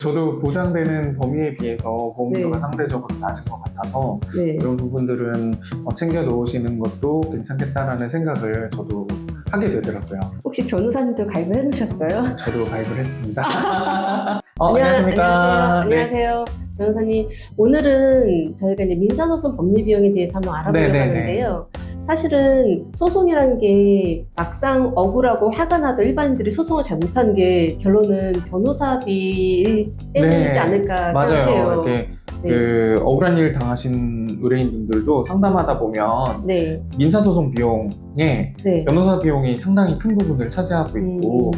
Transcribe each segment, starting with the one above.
저도 보장되는 범위에 비해서 보험료가 네. 상대적으로 낮은 것 같아서 네. 이런 부분들은 챙겨 놓으시는 것도 괜찮겠다라는 생각을 저도 하게 되더라고요. 혹시 변호사님도 가입을 해놓으셨어요? 저도 가입을 했습니다. 안녕하십니까. 안녕하세요. 변호사님, 오늘은 저희가 이제 민사소송 법리 비용에 대해서 한번 알아보려고 네네네. 하는데요. 사실은 소송이라는 게 막상 억울하고 화가 나도 일반인들이 소송을 잘 못하는 게 결론은 변호사비 때문이지 않을까 맞아요. 생각해요. 이렇게 네. 그 억울한 일 당하신 의뢰인분들도 상담하다 보면 네. 민사소송 비용에 네. 변호사 비용이 상당히 큰 부분을 차지하고 있고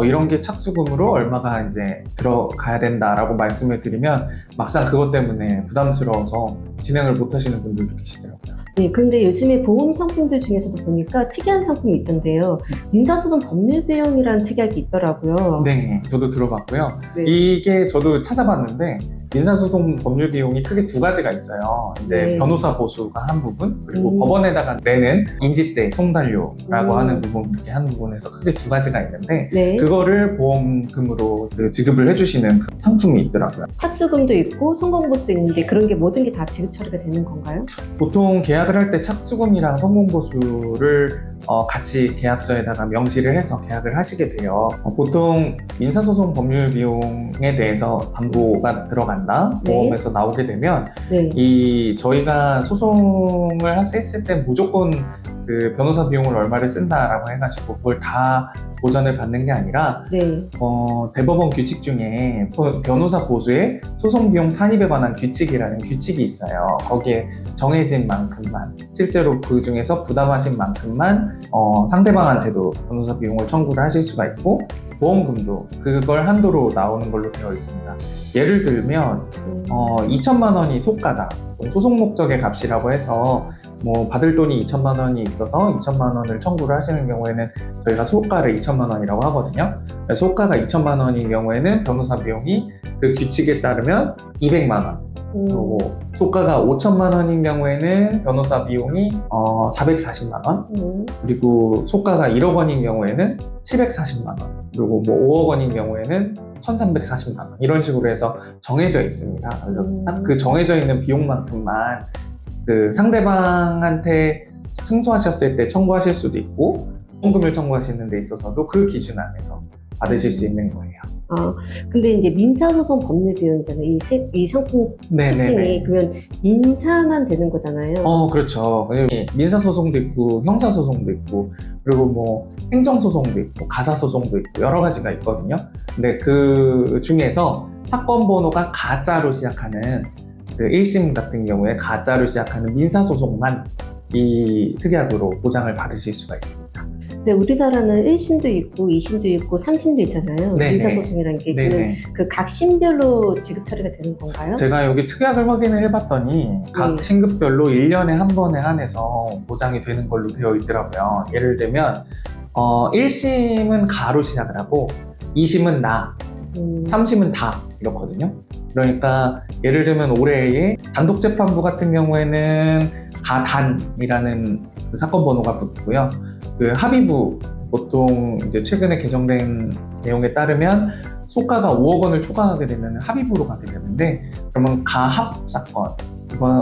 이런 게 착수금으로 얼마가 이제 들어가야 된다라고 말씀을 드리면 막상 그것 때문에 부담스러워서 진행을 못 하시는 분들도 계시더라고요. 네, 그런데 요즘에 보험 상품들 중에서도 보니까 특이한 상품이 있던데요. 민사소송 법률 비용이라는 특약이 있더라고요. 네, 저도 들어봤고요. 네. 이게 저도 찾아봤는데 민사소송 법률 비용이 크게 두 가지가 있어요. 이제 네. 변호사 보수가 한 부분, 그리고 법원에다가 내는 인지대, 송달료라고 하는 부분, 이렇게 한 부분에서 크게 두 가지가 있는데 네. 그거를 보험금으로 지급을 해주시는 그 상품이 있더라고요. 착수금도 있고 성공보수도 있는데 그런 게 모든 게 다 지급 처리가 되는 건가요? 보통 계약을 할 때 착수금이랑 성공보수를 같이 계약서에다가 명시를 해서 계약을 하시게 돼요. 보통 민사소송 법률 비용에 대해서 담보가 들어간다, 네. 보험에서 나오게 되면 네. 저희가 소송을 했을 때 무조건 그 변호사 비용을 얼마를 쓴다라고 해가지고 그걸 다 보전을 받는 게 아니라 네. 대법원 규칙 중에 변호사 보수의 소송 비용 산입에 관한 규칙이라는 규칙이 있어요. 거기에 정해진 만큼만, 실제로 그 중에서 부담하신 만큼만 상대방한테도 변호사 비용을 청구를 하실 수가 있고 보험금도 그걸 한도로 나오는 걸로 되어 있습니다. 예를 들면 2천만 원이 속가다, 소송 목적의 값이라고 해서 뭐 받을 돈이 2천만 원이 있어서 2천만 원을 청구를 하시는 경우에는 저희가 소가를 2천만 원이라고 하거든요. 소가가 2천만 원인 경우에는 변호사 비용이 그 규칙에 따르면 200만 원, 그리고 소가가 5천만 원인 경우에는 변호사 비용이 440만 원, 그리고 소가가 1억 원인 경우에는 740만 원, 그리고 뭐 5억 원인 경우에는 1340만 원, 이런 식으로 해서 정해져 있습니다. 그래서 딱 그 정해져 있는 비용만큼만 그 상대방한테 승소하셨을 때 청구하실 수도 있고 보험금을 청구하시는 데 있어서도 그 기준 안에서 받으실 수 있는 거예요. 근데 이제 민사소송 법률 비용이잖아요. 이 상품 특징이 그러면 민사만 되는 거잖아요. 그렇죠. 민사소송도 있고 형사소송도 있고 그리고 뭐 행정소송도 있고 가사소송도 있고 여러 가지가 있거든요. 근데 그 중에서 사건 번호가 가짜로 시작하는 그 1심 같은 경우에 가짜로 시작하는 민사소송만 이 특약으로 보장을 받으실 수가 있습니다. 근데 우리나라는 1심도 있고 2심도 있고 3심도 있잖아요. 네네. 민사소송이라는 게 그 각 심별로 지급 처리가 되는 건가요? 제가 여기 특약을 확인을 해봤더니 각 신급별로 1년에 한 번에 한해서 보장이 되는 걸로 되어 있더라고요. 예를 들면 1심은 가로 시작을 하고 2심은 나, 3심은 다 이렇거든요. 그러니까 예를 들면 올해의 단독재판부 같은 경우에는 가단이라는 그 사건 번호가 붙고요. 그 합의부 보통 이제 최근에 개정된 내용에 따르면 소가가 5억 원을 초과하게 되면 합의부로 가게 되는데 그러면 가합 사건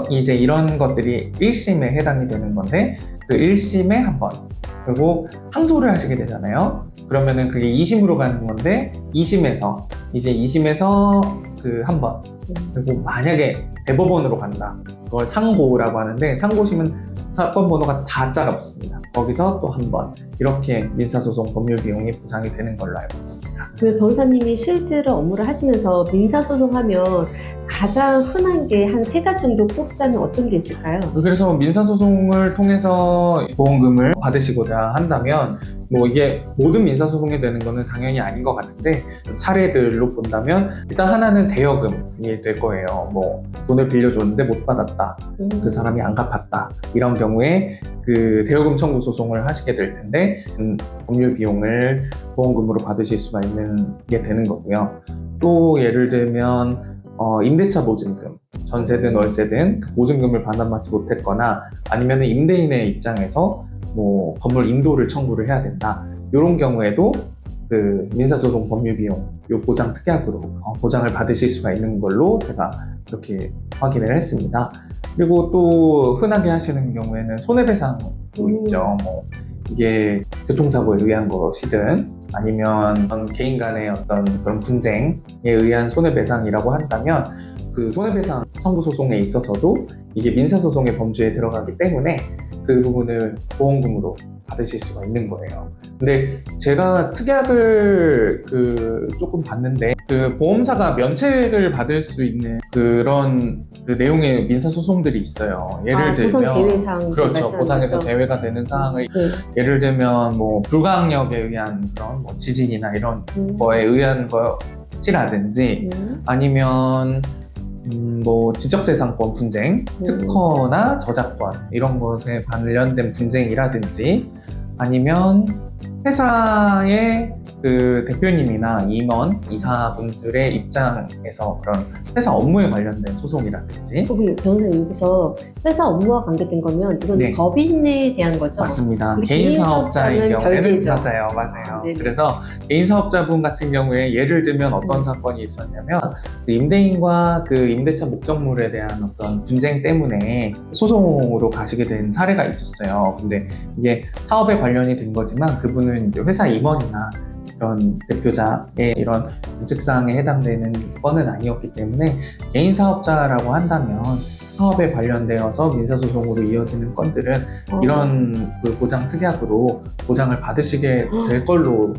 이제 이런 것들이 1심에 해당이 되는 건데 그 1심에 한 번, 그리고 항소를 하시게 되잖아요. 그러면은 그게 2심으로 가는 건데 2심에서 그 한 번, 그리고 만약에 대법원으로 간다, 그걸 상고라고 하는데 상고심은 사건 번호가 다짜가 붙습니다. 거기서 또 한 번, 이렇게 민사소송 법률 비용이 보장이 되는 걸로 알고 있습니다. 그러면 변호사님이 실제로 업무를 하시면서 민사소송 하면 가장 흔한 게 한 3가지 정도 꼽자면 어떤 게 있을까요? 그래서 민사소송을 통해서 보험금을 받으시고자 한다면 뭐 이게 모든 민사소송이 되는 거는 당연히 아닌 것 같은데 사례들로 본다면 일단 하나는 대여금이 될 거예요. 뭐 돈을 빌려줬는데 못 받았다, 그 사람이 안 갚았다, 이런 경우에 그 대여금 청구 소송을 하시게 될 텐데 법률 비용을 보험금으로 받으실 수가 있는 게 되는 거고요. 또 예를 들면 임대차 보증금, 전세든 월세든 그 보증금을 반환받지 못했거나 아니면 임대인의 입장에서 뭐 건물 인도를 청구를 해야 된다, 이런 경우에도 그 민사소송 법률 비용 요 보장 특약으로 보장을 받으실 수가 있는 걸로 제가 이렇게 확인을 했습니다. 그리고 또 흔하게 하시는 경우에는 손해배상도 있죠. 뭐 이게 교통사고에 의한 것이든 아니면 개인 간의 어떤 그런 분쟁에 의한 손해배상이라고 한다면 그 손해배상 청구 소송에 있어서도 이게 민사소송의 범주에 들어가기 때문에 그 부분을 보험금으로 받으실 수가 있는 거예요. 근데 제가 특약을 조금 봤는데 그 보험사가 면책을 받을 수 있는 그런 그 내용의 민사소송들이 있어요. 예를 들면 보상 제외사항 그렇죠. 보상에서 제외가 되는 사항을 예를 들면 뭐 불가항력에 의한 그런 뭐 지진이나 이런 거에 의한 것이라든지 아니면 뭐 지적재산권 분쟁, 특허나 저작권 이런 것에 관련된 분쟁이라든지 아니면 회사의 그 대표님이나 임원, 이사분들의 입장에서 그런 회사 업무에 관련된 소송이라든지 그럼 변호사님 여기서 회사 업무와 관계된 거면 이건 네. 법인에 대한 거죠? 맞습니다. 근데 개인 사업자의 개인 경우에는 별개죠. 맞아요. 네네. 그래서 개인 사업자분 같은 경우에 예를 들면 어떤 사건이 있었냐면 그 임대인과 그 임대차 목적물에 대한 어떤 분쟁 때문에 소송으로 가시게 된 사례가 있었어요. 근데 이게 사업에 관련이 된 거지만 그분은 이제 회사 임원이나 이런 대표자의 이런 문책사항에 해당되는 건은 아니었기 때문에 개인 사업자라고 한다면 사업에 관련되어서 민사소송으로 이어지는 건들은 이런 그 보장 특약으로 보장을 받으시게 될 걸로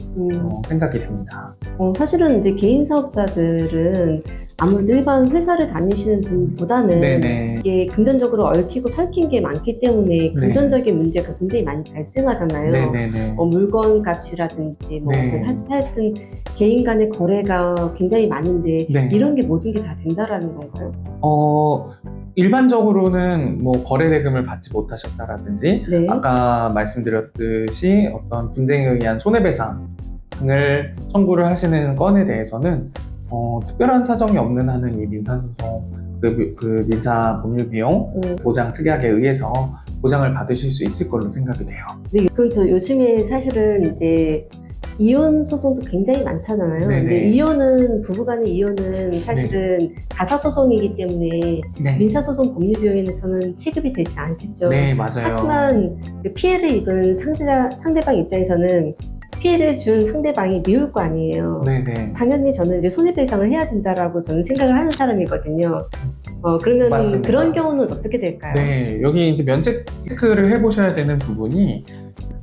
생각이 됩니다. 사실은 이제 개인 사업자들은 아무래도 일반 회사를 다니시는 분보다는 네네. 이게 금전적으로 얽히고 설킨 게 많기 때문에 금전적인 문제가 굉장히 많이 발생하잖아요. 네네네. 물건 값이라든지 뭐 네. 하여튼 개인 간의 거래가 굉장히 많은데 네. 이런 게 모든 게 다 된다라는 건가요? 일반적으로는 뭐 거래 대금을 받지 못하셨다라든지 네. 아까 말씀드렸듯이 어떤 분쟁에 의한 손해배상을 청구를 하시는 건에 대해서는 특별한 사정이 없는 한은 이 민사소송 그 민사 법률 비용 보장 특약에 의해서 보장을 받으실 수 있을 걸로 생각이 돼요. 네, 그리고 또 요즘에 사실은 이제 이혼 소송도 굉장히 많잖아요. 네네. 근데 이혼은 부부간의 이혼은 사실은 가사 소송이기 때문에 네. 민사소송 법률 비용에서는 취급이 되지 않겠죠. 네, 맞아요. 하지만 그 피해를 입은 상대방 입장에서는 피해를 준 상대방이 미울 거 아니에요. 네네. 당연히 저는 이제 손해배상을 해야 된다라고 저는 생각을 하는 사람이거든요. 그러면 맞습니다. 그런 경우는 어떻게 될까요? 네, 여기 이제 면책 체크를 해보셔야 되는 부분이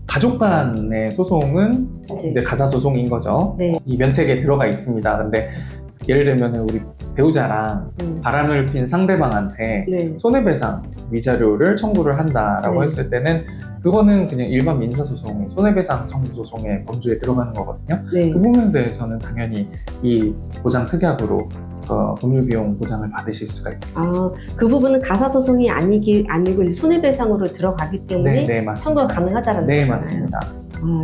가족 간의 소송은 네. 이제 가사 소송인 거죠. 네. 이 면책에 들어가 있습니다. 근데 예를 들면 우리 배우자랑 바람을 핀 상대방한테 네. 손해배상 위자료를 청구를 한다라고 네. 했을 때는 그거는 그냥 일반 민사소송의 손해배상 청구 소송의 범주에 들어가는 거거든요. 네. 그 부분에 대해서는 당연히 이 보장 특약으로 법률비용 보장을 받으실 수가 있죠. 그 부분은 가사소송이 아니고 손해배상으로 들어가기 때문에 네, 맞습니다. 청구가 가능하다는 네, 거잖아요. 맞습니다.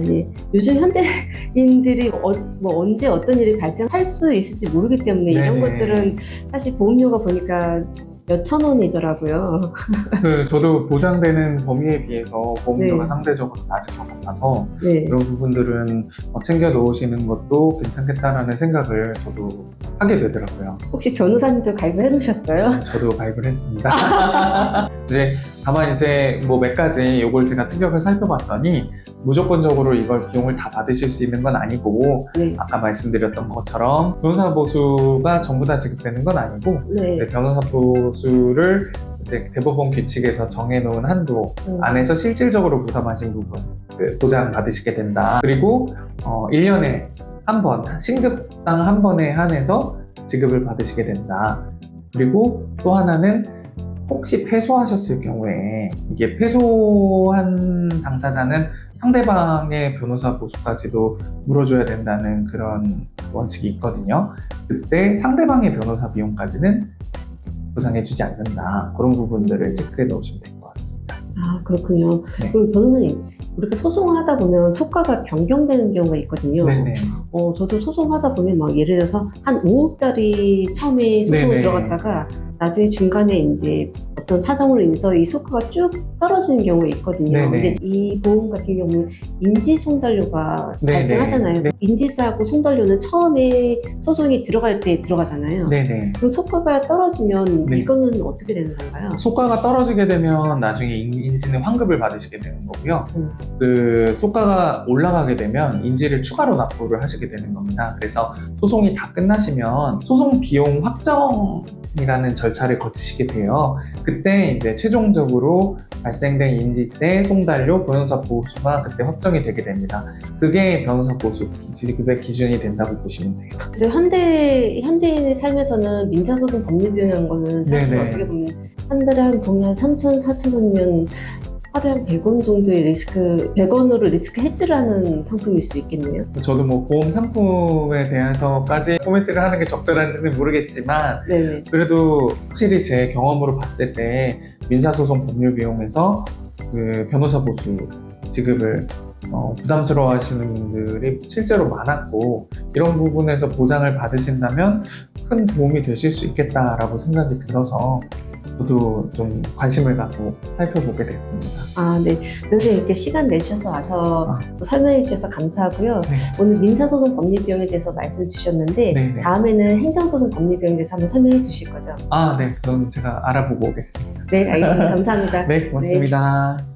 예. 요즘 현대인들이 뭐 언제 어떤 일이 발생할 수 있을지 모르기 때문에 이런 네네. 것들은 사실 보험료가 보니까 몇천 원이더라고요. 저도 보장되는 범위에 비해서 보험료가 네. 상대적으로 낮을 것 같아서 네. 그런 부분들은 챙겨 놓으시는 것도 괜찮겠다라는 생각을 저도 하게 되더라고요. 혹시 변호사님도 가입을 해놓으셨어요? 저도 가입을 했습니다. 이제 다만 이제 뭐 몇 가지 요걸 제가 특약을 살펴봤더니 무조건적으로 이걸 비용을 다 받으실 수 있는 건 아니고 네. 아까 말씀드렸던 것처럼 변호사 보수가 전부 다 지급되는 건 아니고 네. 이제 변호사 보수를 이제 대법원 규칙에서 정해놓은 한도 안에서 실질적으로 부담하신 부분 보장 받으시게 된다. 그리고 1년에 한 번, 신급당 한 번에 한해서 지급을 받으시게 된다. 그리고 또 하나는 혹시 패소하셨을 경우에 이게 패소한 당사자는 상대방의 변호사 보수까지도 물어줘야 된다는 그런 원칙이 있거든요. 그때 상대방의 변호사 비용까지는 보상해주지 않는다. 그런 부분들을 체크해 놓으시면 될 것 같습니다. 그렇군요. 네. 그럼 변호사님, 우리가 소송을 하다 보면 소가가 변경되는 경우가 있거든요. 네네. 저도 소송하다 보면 막 예를 들어서 한 5억짜리 처음에 소송을 네네. 들어갔다가 나중에 중간에 이제 어떤 사정으로 인해서 이 소가가 쭉 떨어지는 경우가 있거든요. 네네. 근데 이 보험 같은 경우는 인지 송달료가 네네. 발생하잖아요. 네. 인지사하고 송달료는 처음에 소송이 들어갈 때 들어가잖아요. 네네. 그럼 소가가 떨어지면 네. 이거는 어떻게 되는 건가요? 소가가 떨어지게 되면 나중에 인지는 환급을 받으시게 되는 거고요. 음. 그 소가가 올라가게 되면 인지를 추가로 납부를 하시게 되는 겁니다. 그래서 소송이 다 끝나시면 소송 비용 확정이라는 절차를 거치시게 돼요. 그때 이제 최종적으로 발생된 인지 때 송달료, 변호사 보수가 그때 확정이 되게 됩니다. 그게 변호사 보수 지급의 기준이 된다고 보시면 돼요. 그래서 현대인의 삶에서는 민사소송 법률비용이라는 거는 사실 네네. 어떻게 보면 한 달에 한 보면 한 3천, 4천 원이면 하루에 한 100원 정도의 리스크, 100원으로 리스크 해지를 하는 상품일 수 있겠네요. 저도 뭐 보험 상품에 대해서까지 코멘트를 하는 게 적절한지는 모르겠지만 네네. 그래도 확실히 제 경험으로 봤을 때 민사소송 법률 비용에서 그 변호사 보수 지급을 부담스러워 하시는 분들이 실제로 많았고 이런 부분에서 보장을 받으신다면 큰 도움이 되실 수 있겠다라고 생각이 들어서 저도 좀 관심을 갖고 살펴보게 됐습니다. 아, 네. 선생님 이렇게 시간 내주셔서 와서 또 설명해 주셔서 감사하고요. 네. 오늘 민사소송 법률비용에 대해서 말씀 주셨는데 네네. 다음에는 행정소송 법률비용에 대해서 한번 설명해 주실 거죠? 네. 그럼 제가 알아보고 오겠습니다. 네, 알겠습니다. 감사합니다. 네, 고맙습니다.